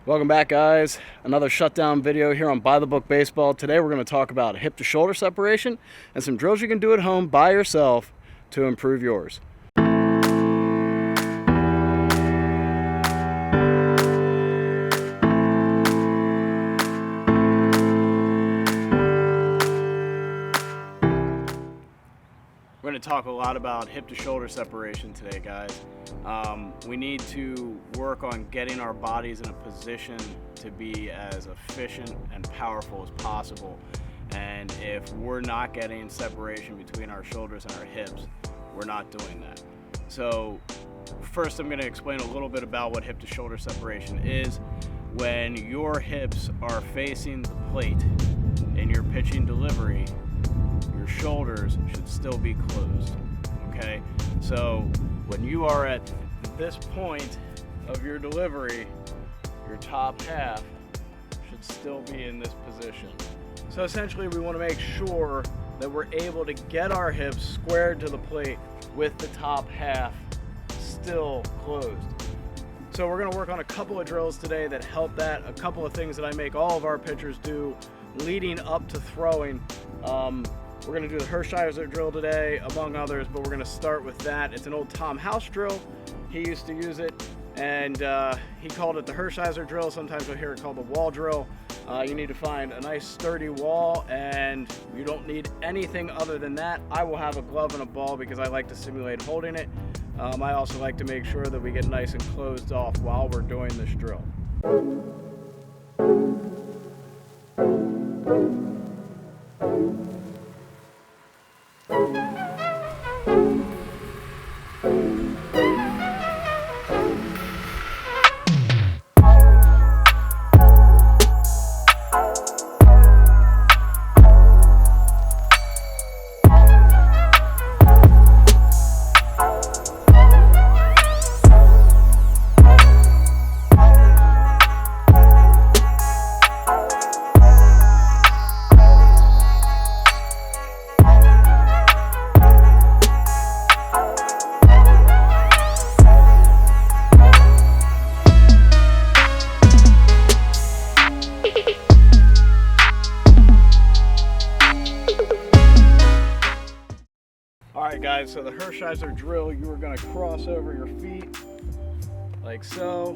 Welcome back, guys. Another shutdown video here on By the Book Baseball. Today we're going to talk about hip to shoulder separation and some drills you can do at home by yourself to improve yours. We're going to talk a lot about hip to shoulder separation today, guys. We need to work on getting our bodies in a position to be as efficient and powerful as possible. And if we're not getting separation between our shoulders and our hips, we're not doing that. So first, I'm going to explain a little bit about what hip to shoulder separation is. When your hips are facing the plate in your pitching delivery, your shoulders should still be closed, okay? So when you are at this point of your delivery, your top half should still be in this position. So essentially we want to make sure that we're able to get our hips squared to the plate with the top half still closed. So we're going to work on a couple of drills today that help that, a couple of things that I make all of our pitchers do leading up to throwing. We're going to do the Hershiser drill today, among others, but we're going to start with that. It's an old Tom House drill. He used to use it, and he called it the Hershiser drill. Sometimes you'll hear it called the wall drill. You need to find a nice sturdy wall, and you don't need anything other than that. I will have a glove and a ball because I like to simulate holding it. I also like to make sure that we get nice and closed off while we're doing this drill. Alright guys, so the Hershiser drill, you are going to cross over your feet like so.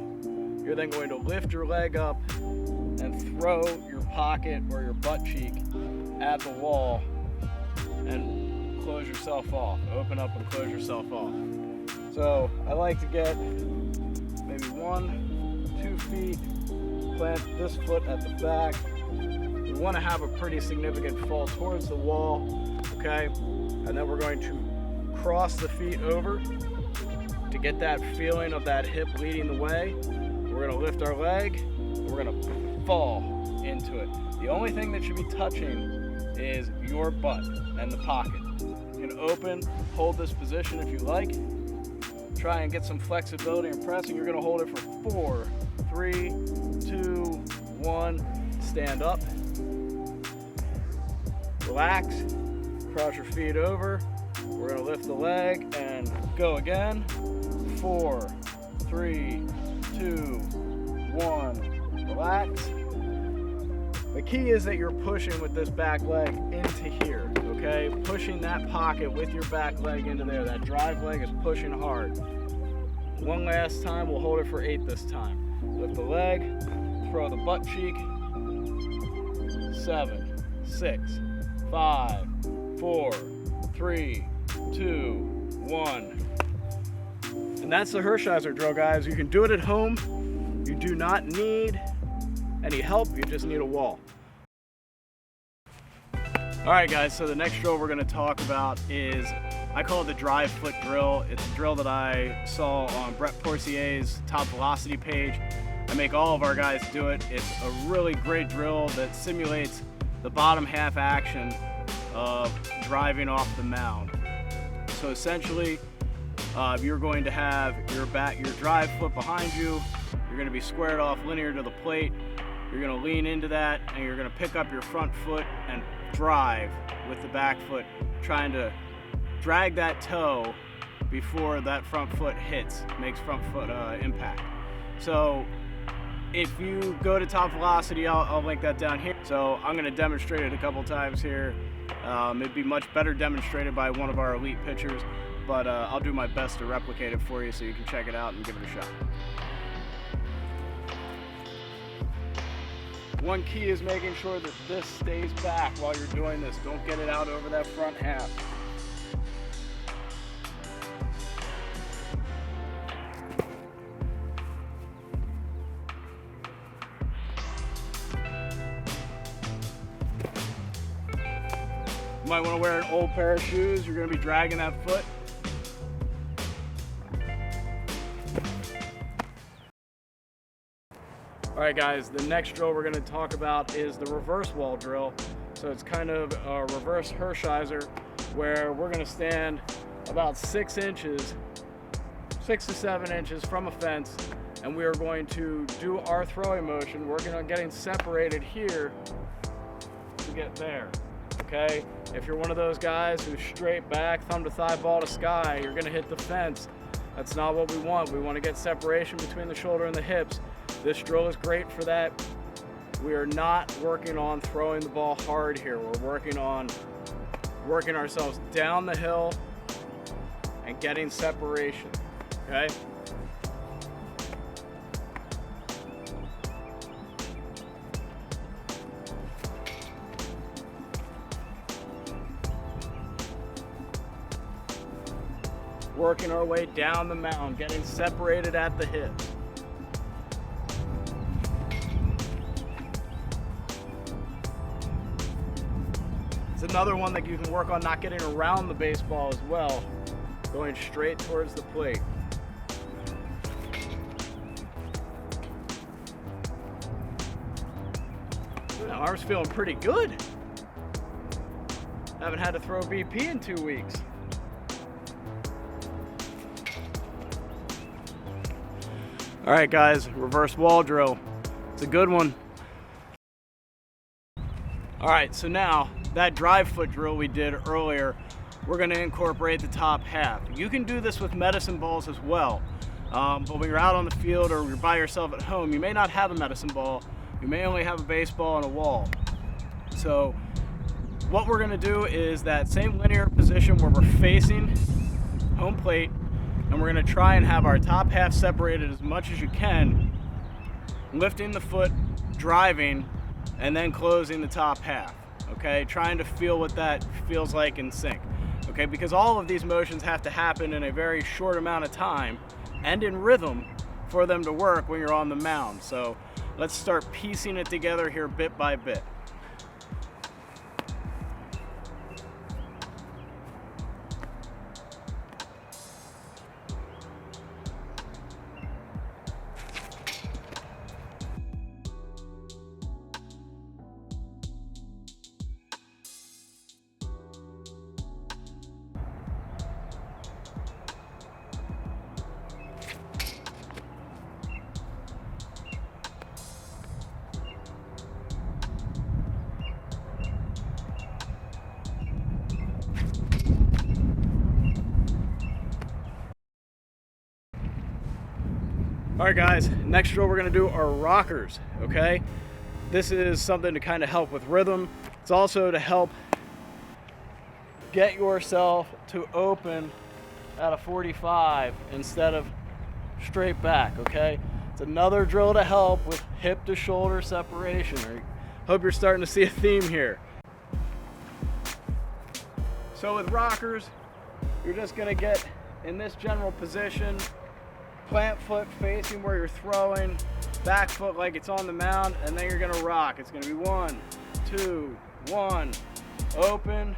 You're then going to lift your leg up and throw your pocket or your butt cheek at the wall and close yourself off. Open up and close yourself off. So I like to get maybe 1-2 feet, plant this foot at the back. You want to have a pretty significant fall towards the wall, okay? And then we're going to cross the feet over to get that feeling of that hip leading the way. We're going to lift our leg, and we're going to fall into it. The only thing that should be touching is your butt and the pocket. You can open, hold this position if you like. Try and get some flexibility and pressing. You're going to hold it for 4, 3, 2, 1. Stand up. Relax. Cross your feet over. We're going to lift the leg and go again. 4, 3, 2, 1. Relax. The key is that you're pushing with this back leg into here, okay? Pushing that pocket with your back leg into there. That drive leg is pushing hard. One last time. We'll hold it for 8 this time. Lift the leg. Throw the butt cheek. 7, 6, 5, 4, 3, 2, 1. And that's the Hershiser drill, guys. You can do it at home. You do not need any help. You just need a wall. All right, guys, so the next drill we're going to talk about is, I call it the drive foot drill. It's a drill that I saw on Brett Porcier's Top Velocity page. I make all of our guys do it. It's a really great drill that simulates the bottom half action of driving off the mound. So essentially, you're going to have your drive foot behind you. You're going to be squared off linear to the plate. You're going to lean into that, and you're going to pick up your front foot and drive with the back foot, trying to drag that toe before that front foot makes front foot impact. So if you go to Top Velocity, I'll link that down here. So I'm going to demonstrate it a couple times here. It'd be much better demonstrated by one of our elite pitchers, but I'll do my best to replicate it for you so you can check it out and give it a shot. One key is making sure that this stays back while you're doing this. Don't get it out over that front half. You might want to wear an old pair of shoes. You're going to be dragging that foot. All right, guys, the next drill we're going to talk about is the reverse wall drill. So it's kind of a reverse Hershiser, where we're going to stand about 6 to 7 inches from a fence, and we are going to do our throwing motion, working on getting separated here to get there. Okay, if you're one of those guys who's straight back, thumb to thigh, ball to sky, you're going to hit the fence. That's not what we want. We want to get separation between the shoulder and the hips. This drill is great for that. We are not working on throwing the ball hard here. We're working ourselves down the hill and getting separation, okay? Working our way down the mound, getting separated at the hips. It's another one that you can work on not getting around the baseball as well, going straight towards the plate. My arm's feeling pretty good. Haven't had to throw BP in 2 weeks. All right, guys, reverse wall drill. It's a good one. All right, so now that drive foot drill we did earlier, we're gonna incorporate the top half. You can do this with medicine balls as well, but when you're out on the field or you're by yourself at home, you may not have a medicine ball. You may only have a baseball and a wall. So what we're gonna do is that same linear position where we're facing home plate, and we're gonna try and have our top half separated as much as you can, lifting the foot, driving, and then closing the top half, okay? Trying to feel what that feels like in sync, okay? Because all of these motions have to happen in a very short amount of time and in rhythm for them to work when you're on the mound. So let's start piecing it together here bit by bit. All right, guys, next drill we're gonna do are rockers, okay? This is something to kind of help with rhythm. It's also to help get yourself to open at a 45 instead of straight back, okay? It's another drill to help with hip to shoulder separation. I hope you're starting to see a theme here. So with rockers, you're just gonna get in this general position, plant foot facing where you're throwing, back foot like it's on the mound, and then you're gonna rock. It's gonna be 1, 2, 1, open,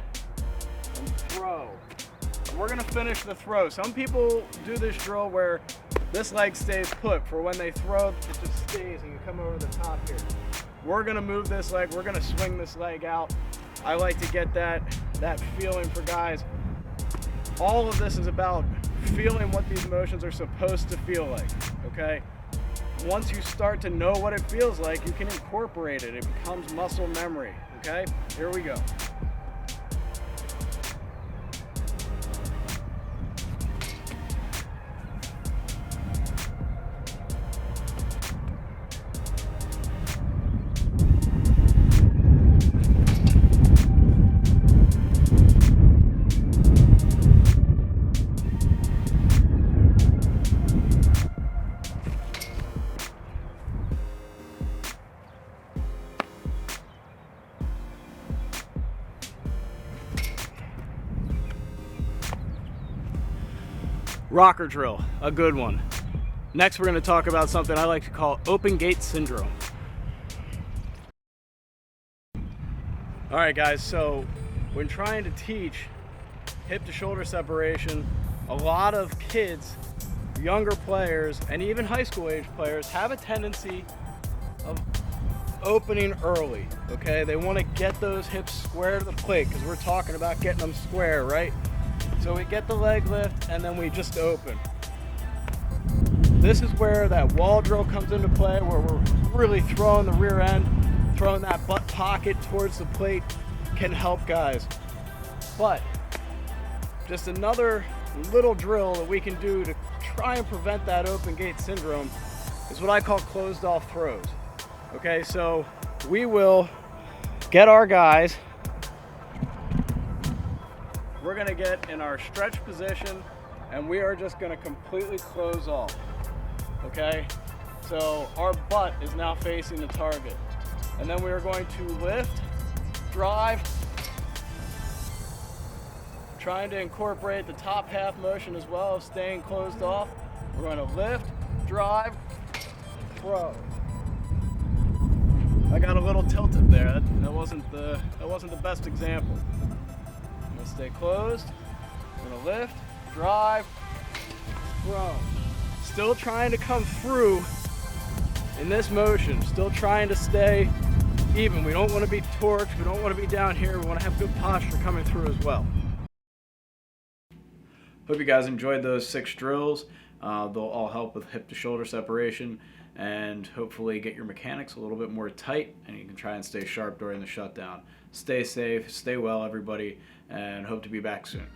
and throw. And we're gonna finish the throw. Some people do this drill where this leg stays put. For when they throw, it just stays and you come over the top here. We're gonna move this leg, we're gonna swing this leg out. I like to get that feeling for guys. All of this is about feeling what these motions are supposed to feel like, okay? Once you start to know what it feels like, you can incorporate it. It becomes muscle memory, okay? Here we go. Rocker drill, a good one. Next, we're going to talk about something I like to call open gate syndrome. All right, guys, so when trying to teach hip to shoulder separation, a lot of kids, younger players, and even high school age players have a tendency of opening early, okay? They want to get those hips square to the plate because we're talking about getting them square, right? So we get the leg lift and then we just open. This is where that wall drill comes into play, where we're really throwing the rear end, throwing that butt pocket towards the plate can help guys. But just another little drill that we can do to try and prevent that open gate syndrome is what I call closed off throws. Okay, so we will get our guys, we're gonna get in our stretch position and we are just gonna completely close off, okay? So our butt is now facing the target. And then we are going to lift, drive, trying to incorporate the top half motion as well of staying closed off. We're going to lift, drive, throw. I got a little tilted there. That wasn't the best example. I'm gonna stay closed. I'm gonna lift, drive, throw. Still trying to come through in this motion. Still trying to stay even. We don't want to be torqued. We don't want to be down here. We want to have good posture coming through as well. Hope you guys enjoyed those 6 drills. They'll all help with hip to shoulder separation and hopefully get your mechanics a little bit more tight, and you can try and stay sharp during the shutdown. Stay safe, stay well everybody, and hope to be back soon.